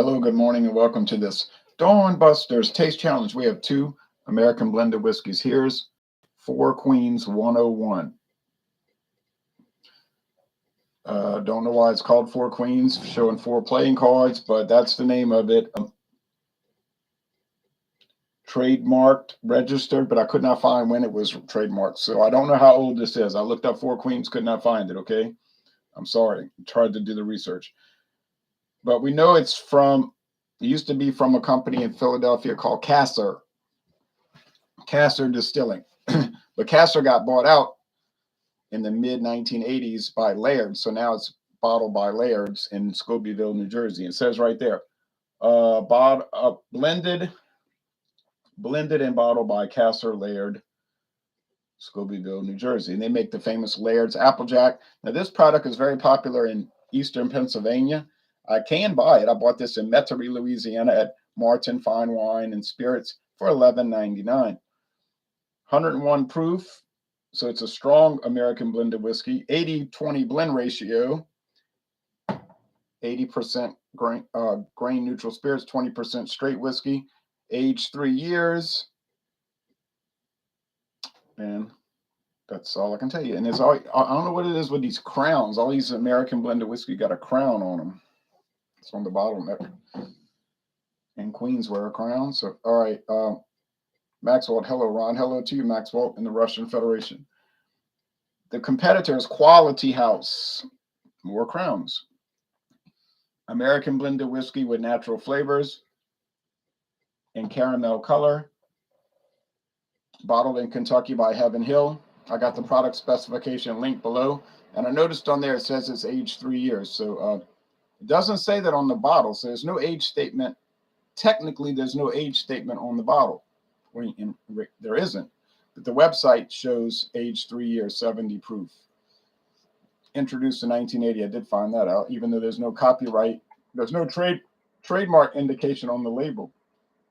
Hello, good morning, and welcome to this Dawn Busters Taste Challenge. We have two American blended whiskeys. Here's Four Queens 101. Don't know why it's called Four Queens, showing four playing cards, but that's the name of it. Trademarked, registered, but I could not find when it was trademarked. So I don't know how old this is. I looked up Four Queens, could not find it, okay? I'm sorry. Tried to do the research. But we know it used to be from a company in Philadelphia called Casser Distilling. But Casser got bought out in the mid 1980s by Laird. So now it's bottled by Laird's in Scobeyville, New Jersey. It says right there, blended and bottled by Casser Laird, Scobeyville, New Jersey. And they make the famous Laird's Applejack. Now, this product is very popular in eastern Pennsylvania. I can buy it. I bought this in Metairie, Louisiana at Martin Fine Wine and Spirits for $11.99. 101 proof. So it's a strong American blended whiskey. 80-20 blend ratio. 80% grain neutral spirits, 20% straight whiskey. Aged 3 years. And that's all I can tell you. And there's all, I don't know what it is with these crowns. All these American blended whiskey got a crown on them. It's on the bottleneck. And Queens wear a crown. So, all right. Maxwell, hello, Ron. Hello to you, Maxwell, in the Russian Federation. The competitors, Quality House, more crowns. American blended whiskey with natural flavors and caramel color. Bottled in Kentucky by Heaven Hill. I got the product specification link below. And I noticed on there it says it's aged 3 years. So it doesn't say that on the bottle. So there's no age statement. Technically, there's no age statement on the bottle. There isn't. But the website shows age 3 years, 70 proof. Introduced in 1980. I did find that out, even though there's no copyright. There's no trademark indication on the label.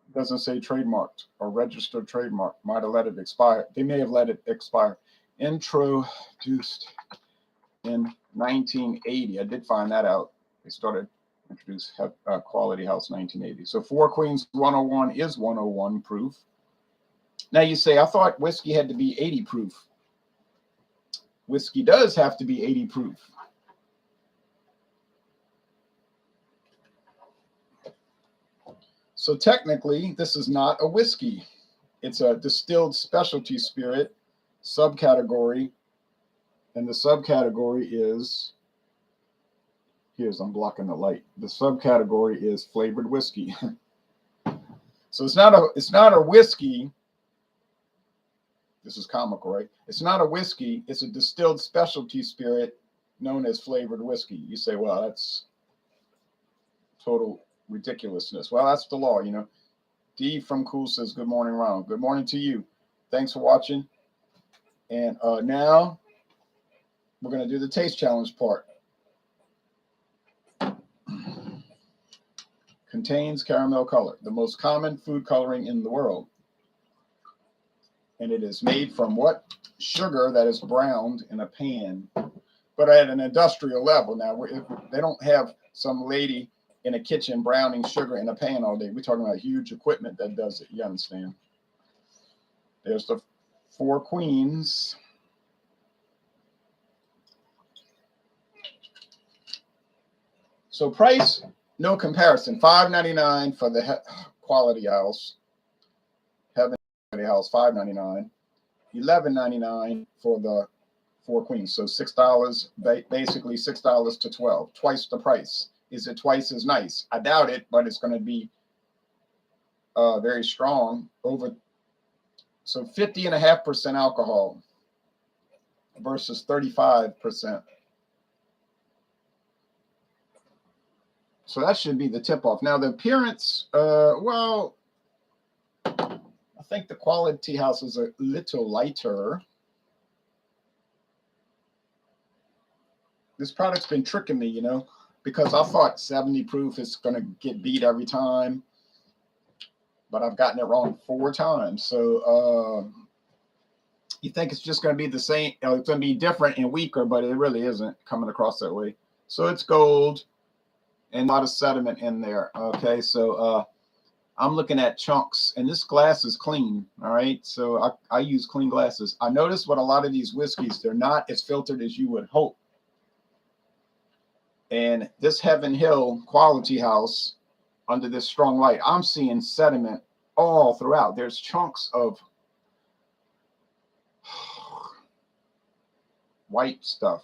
It doesn't say trademarked or registered trademark. Might have let it expire. They may have let it expire. Introduced in 1980. I did find that out. They started introduce Quality House 1980. So Four Queens 101 is 101 proof. Now you say, I thought whiskey had to be 80 proof. Whiskey does have to be 80 proof. So technically, this is not a whiskey. It's a distilled specialty spirit subcategory. And the subcategory is, I'm blocking the light. The subcategory is flavored whiskey. So it's not a whiskey. This is comical, right? It's not a whiskey. It's a distilled specialty spirit known as flavored whiskey. You say, well, that's total ridiculousness. Well, that's the law, you know. D from Cool says, good morning, Ron. Good morning to you. Thanks for watching. And now we're going to do the taste challenge part. Contains caramel color, the most common food coloring in the world. And it is made from what? Sugar that is browned in a pan, but at an industrial level. Now, they don't have some lady in a kitchen browning sugar in a pan all day. We're talking about huge equipment that does it. You understand? There's the Four Queens. So price, no comparison. $5.99 for the Quality House. Heaven House, $5.99. $11.99 for the Four Queens. So $6, basically $6 to $12. Twice the price. Is it twice as nice? I doubt it, but it's going to be very strong. So 50.5% alcohol versus 35%. So that should be the tip-off. Now, the appearance, well, I think the Quality House is a little lighter. This product's been tricking me, you know, because I thought 70 proof is going to get beat every time. But I've gotten it wrong 4 times. So you think it's just going to be the same. It's going to be different and weaker, but it really isn't coming across that way. So it's gold. and a lot of sediment in there. Okay, so I'm looking at chunks, and this glass is clean. All right, so I use clean glasses. I notice what a lot of these whiskeys, they're not as filtered as you would hope. And this Heaven Hill Quality House, under this strong light, I'm seeing sediment all throughout. There's chunks of white stuff.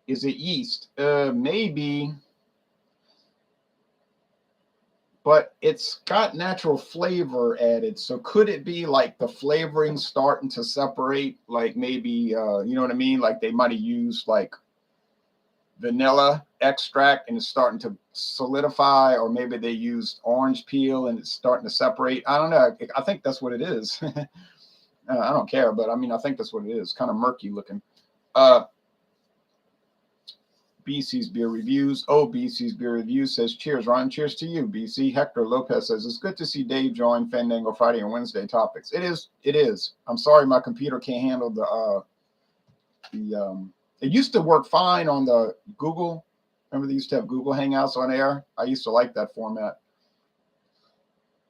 Is it yeast? Maybe. But it's got natural flavor added. So could it be like the flavoring starting to separate? Like maybe, you know what I mean? Like they might have used like vanilla extract and it's starting to solidify, or maybe they used orange peel and it's starting to separate. I don't know. I think that's what it is. I don't care, but I mean, I think that's what it is. Kind of murky looking. BC's Beer Reviews. Oh, BC's Beer Reviews says, cheers, Ron. Cheers to you, BC. Hector Lopez says, it's good to see Dave join Fandango Friday and Wednesday topics. It is. It is. I'm sorry my computer can't handle it used to work fine on the Google. Remember they used to have Google Hangouts on air? I used to like that format.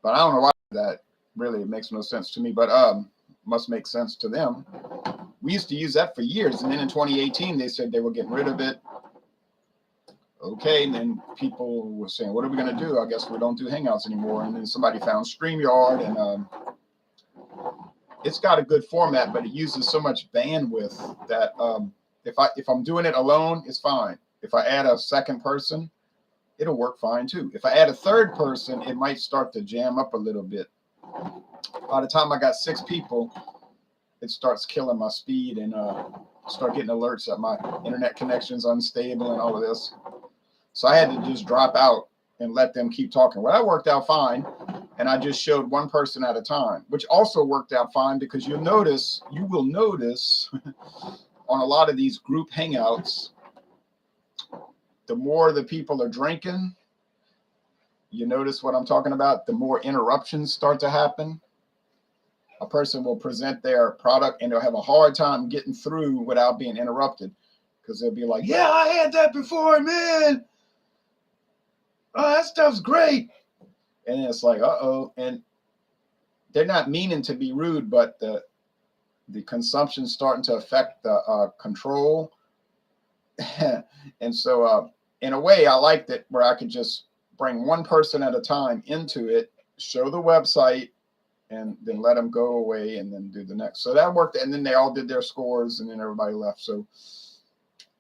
But I don't know why that really makes no sense to me, but must make sense to them. We used to use that for years, and then in 2018 they said they were getting rid of it. Okay, and then people were saying, what are we going to do? I guess we don't do Hangouts anymore. And then somebody found StreamYard, and it's got a good format, but it uses so much bandwidth that if I'm doing it alone, it's fine. If I add a second person, it'll work fine too. If I add a third person, it might start to jam up a little bit. By the time I got 6 people, it starts killing my speed and start getting alerts that my internet connection's unstable and all of this. So I had to just drop out and let them keep talking. Well, that worked out fine. And I just showed one person at a time, which also worked out fine because you will notice on a lot of these group hangouts, the more the people are drinking, you notice what I'm talking about, the more interruptions start to happen. A person will present their product and they'll have a hard time getting through without being interrupted because they'll be like, yeah, I had that before, man. Oh, that stuff's great. And it's like, uh-oh. And they're not meaning to be rude, but the consumption's starting to affect the control. And so in a way, I liked it where I could just bring one person at a time into it, show the website, and then let them go away and then do the next. So that worked. And then they all did their scores and then everybody left. So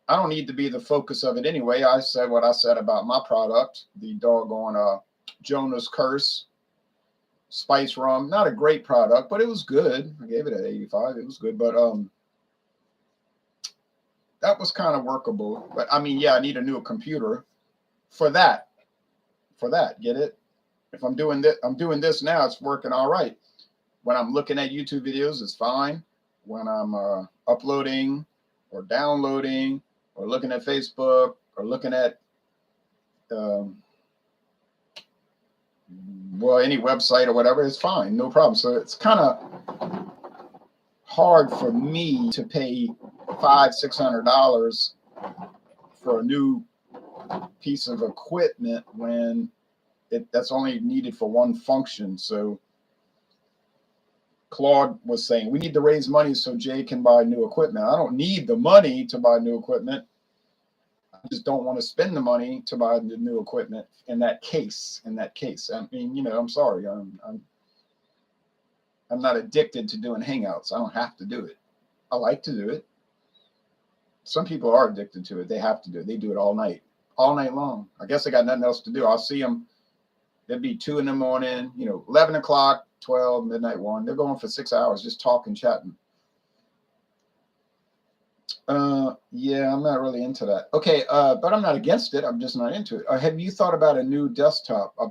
I don't need to be the focus of it anyway. I said what I said about my product, the doggone Jonah's Curse spice rum. Not a great product, but it was good. I gave it an 85. It was good, but that was kind of workable. But I mean, yeah, I need a new computer for that. Get it? If I'm doing this now, it's working all right. When I'm looking at YouTube videos, it's fine. When I'm uploading or downloading or looking at Facebook or looking at well, any website or whatever, it's fine, no problem. So it's kind of hard for me to pay $500-600 for a new piece of equipment when that's only needed for one function. So Claude was saying we need to raise money so Jay can buy new equipment. I don't need the money to buy new equipment. I just don't want to spend the money to buy the new equipment in that case. I mean, you know, I'm sorry. I'm not addicted to doing Hangouts. I don't have to do it. I like to do it. Some people are addicted to it. They have to do it. They do it all night long. I guess they got nothing else to do. I'll see them. It'd be 2 in the morning, 11 o'clock, 12, midnight, 1. They're going for 6 hours just talking, chatting. Yeah, I'm not really into that. Okay, but I'm not against it. I'm just not into it. Have you thought about a new desktop? I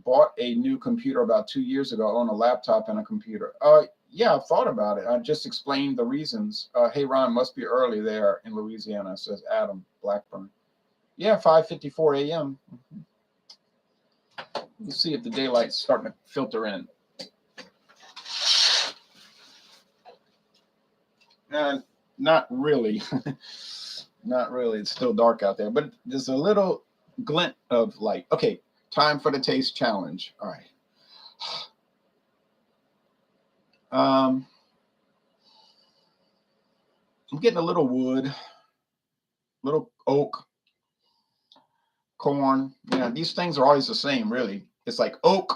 bought a new computer about 2 years ago on a laptop and a computer. Yeah, I've thought about it. I just explained the reasons. Hey, Ron, must be early there in Louisiana, says Adam Blackburn. Yeah, 5:54 a.m. Let's see if the daylight's starting to filter in. Not really. Not really. It's still dark out there, but there's a little glint of light. Okay, time for the taste challenge. All right. I'm getting a little wood, little oak, corn. Yeah, these things are always the same, really. It's like oak,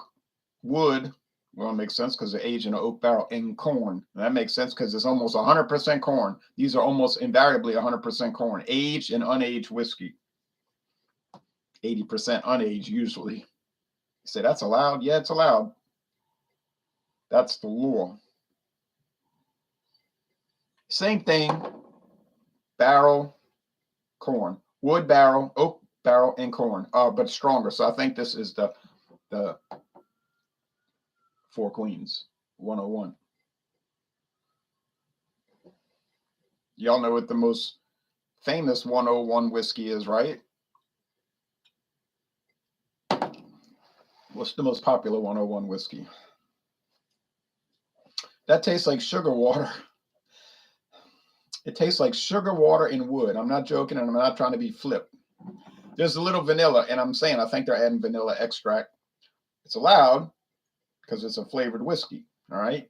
wood. Well, it makes sense because they're aged in an oak barrel, and corn. And that makes sense because it's almost 100% corn. These are almost invariably 100% corn, aged and unaged whiskey. 80% unaged usually. You say that's allowed? Yeah, it's allowed. That's the law. Same thing, barrel, corn, wood barrel, oak barrel, and corn, but stronger. So I think this is the Four Queens 101. Y'all know what the most famous 101 whiskey is, right? What's the most popular 101 whiskey? That tastes like sugar water. It tastes like sugar water and wood. I'm not joking, and I'm not trying to be flip. There's a little vanilla, and I'm saying I think they're adding vanilla extract. It's allowed because it's a flavored whiskey. All right.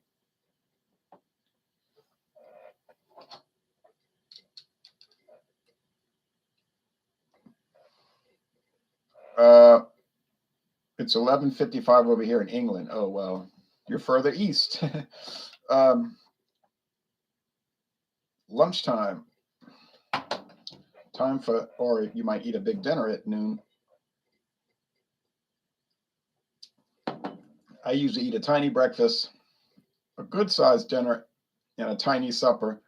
It's 11:55 over here in England. Oh well, you're further east. Lunchtime. Time for, or you might eat a big dinner at noon. I usually eat a tiny breakfast, a good sized dinner, and a tiny supper,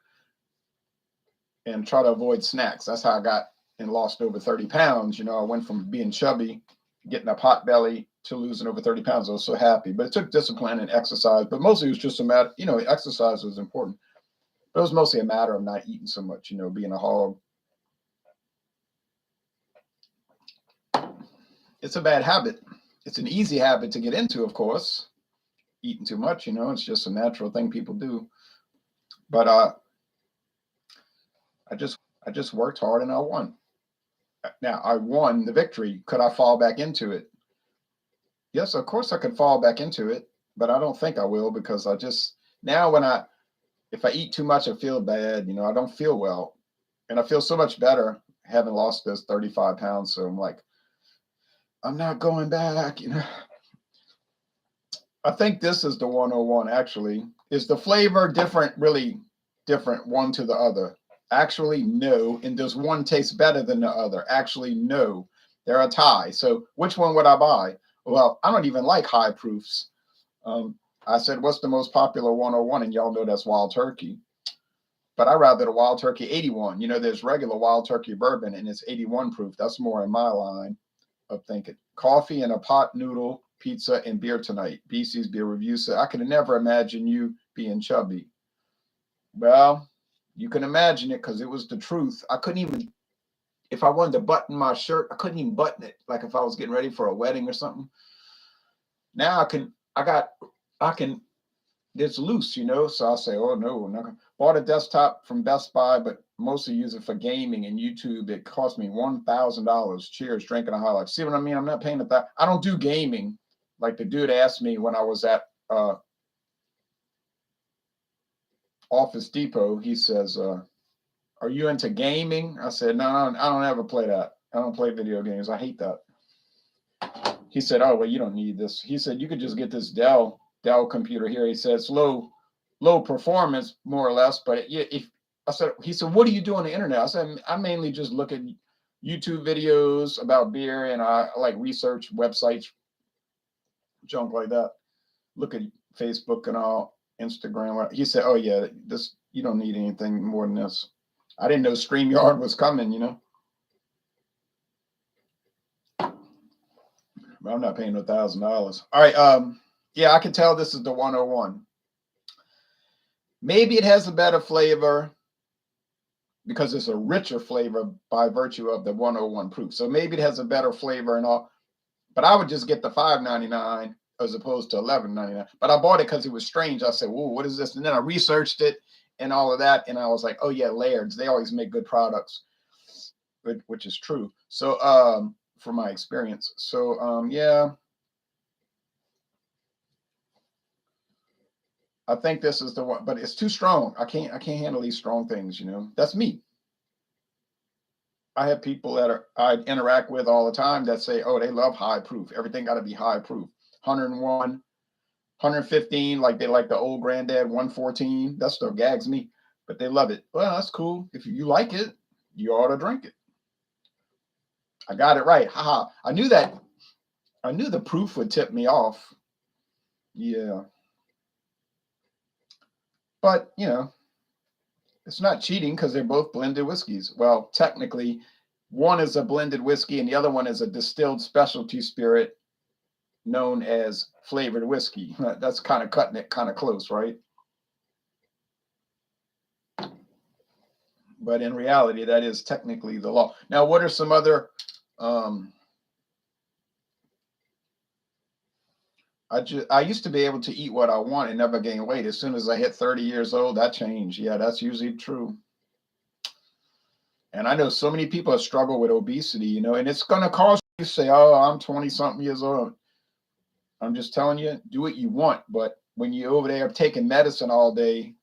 and try to avoid snacks. That's how I got and lost over 30 pounds. You know, I went from being chubby, getting a pot belly, to losing over 30 pounds. I was so happy, but it took discipline and exercise. But mostly it was just a matter, you know, exercise was important. But it was mostly a matter of not eating so much, you know, being a hog. It's a bad habit. It's an easy habit to get into, of course. Eating too much, you know, it's just a natural thing people do. But I just worked hard and I won. Now I won the victory. Could I fall back into it? Yes, of course I could fall back into it, but I don't think I will because I just now when I if I eat too much, I feel bad. You know, I don't feel well, and I feel so much better having lost those 35 pounds. So I'm like, I'm not going back. You know, I think this is the 101 actually. Is the flavor different, really different one to the other? Actually, no. And does one taste better than the other? Actually, no. They're a tie. So which one would I buy? Well, I don't even like high proofs. I said, what's the most popular 101? And y'all know that's Wild Turkey. But I rather the Wild Turkey 81. You know, there's regular Wild Turkey bourbon and it's 81 proof. That's more in my line of thinking. Coffee and a pot noodle, pizza and beer tonight. BC's Beer Review said, I could never imagine you being chubby. Well, you can imagine it because it was the truth. I couldn't even, if I wanted to button my shirt, I couldn't even button it. Like if I was getting ready for a wedding or something. Now I can, it's loose, you know. So I say, oh no, I'm not gonna. Bought a desktop from Best Buy, but mostly use it for gaming and YouTube. It cost me $1,000. Cheers, drinking a high life. See what I mean? I'm not paying that. I don't do gaming. Like the dude asked me when I was at Office Depot. He says, "Are you into gaming?" I said, "No, I don't ever play that. I don't play video games. I hate that." He said, "Oh well, you don't need this." He said, "You could just get this Dell computer here." He says low performance more or less, but yeah, if I said, he said, "What do you do on the internet?" I said, "I mainly just look at YouTube videos about beer and I like research websites, junk like that. Look at Facebook and all, Instagram." He said, "Oh yeah, this you don't need anything more than this." I didn't know StreamYard was coming, you know. But I'm not paying no $1,000. All right, yeah, I can tell this is the 101. Maybe it has a better flavor because it's a richer flavor by virtue of the 101 proof. So maybe it has a better flavor and all, but I would just get the $5.99 as opposed to $11.99. But I bought it because it was strange. I said, "Whoa, what is this?" And then I researched it and all of that, and I was like, "Oh yeah, Laird's. They always make good products," which is true. So from my experience. So yeah, I think this is the one, but it's too strong. I can't handle these strong things, you know. That's me. I have people that I interact with all the time that say, oh, they love high proof. Everything got to be high proof. 101, 115, like they like the old granddad 114. That stuff gags me, but they love it. Well, that's cool. If you like it, you ought to drink it. I got it right. Haha. I knew that. I knew the proof would tip me off. Yeah. But, you know, it's not cheating because they're both blended whiskeys. Well, technically, one is a blended whiskey and the other one is a distilled specialty spirit known as flavored whiskey. That's kind of cutting it kind of close, right? But in reality, that is technically the law. Now, what are some other I used to be able to eat what I want and never gain weight. As soon as I hit 30 years old, that changed. Yeah, that's usually true. And I know so many people that struggle with obesity, you know, and it's going to cause you to say, oh, I'm 20 something years old. I'm just telling you, do what you want. But when you're over there taking medicine all day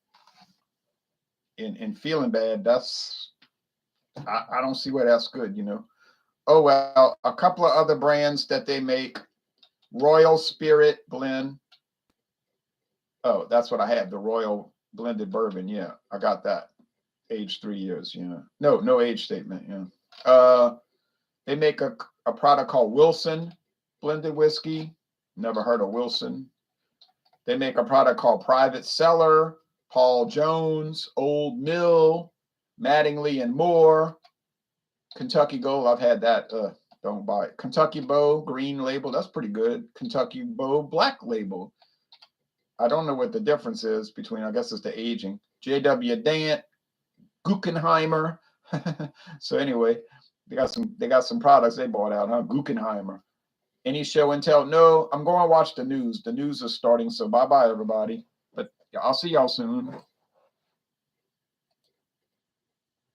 and feeling bad, I don't see where that's good, you know. Oh, well, a couple of other brands that they make, Royal Spirit Blend. Oh, that's what I have, the Royal Blended Bourbon. Yeah, I got that. Age 3 years. Yeah. No age statement. Yeah. They make a product called Wilson Blended Whiskey. Never heard of Wilson. They make a product called Private Cellar, Paul Jones, Old Mill, Mattingly and Moore, Kentucky Gold. I've had that. Don't buy it. Kentucky Bow, green label. That's pretty good. Kentucky Bow, black label. I don't know what the difference is between, I guess it's the aging. J.W. Dant, Guggenheimer. So anyway, they got some products they bought out, huh? Guggenheimer. Any show and tell? No, I'm going to watch the news. The news is starting, so bye-bye, everybody. But I'll see y'all soon.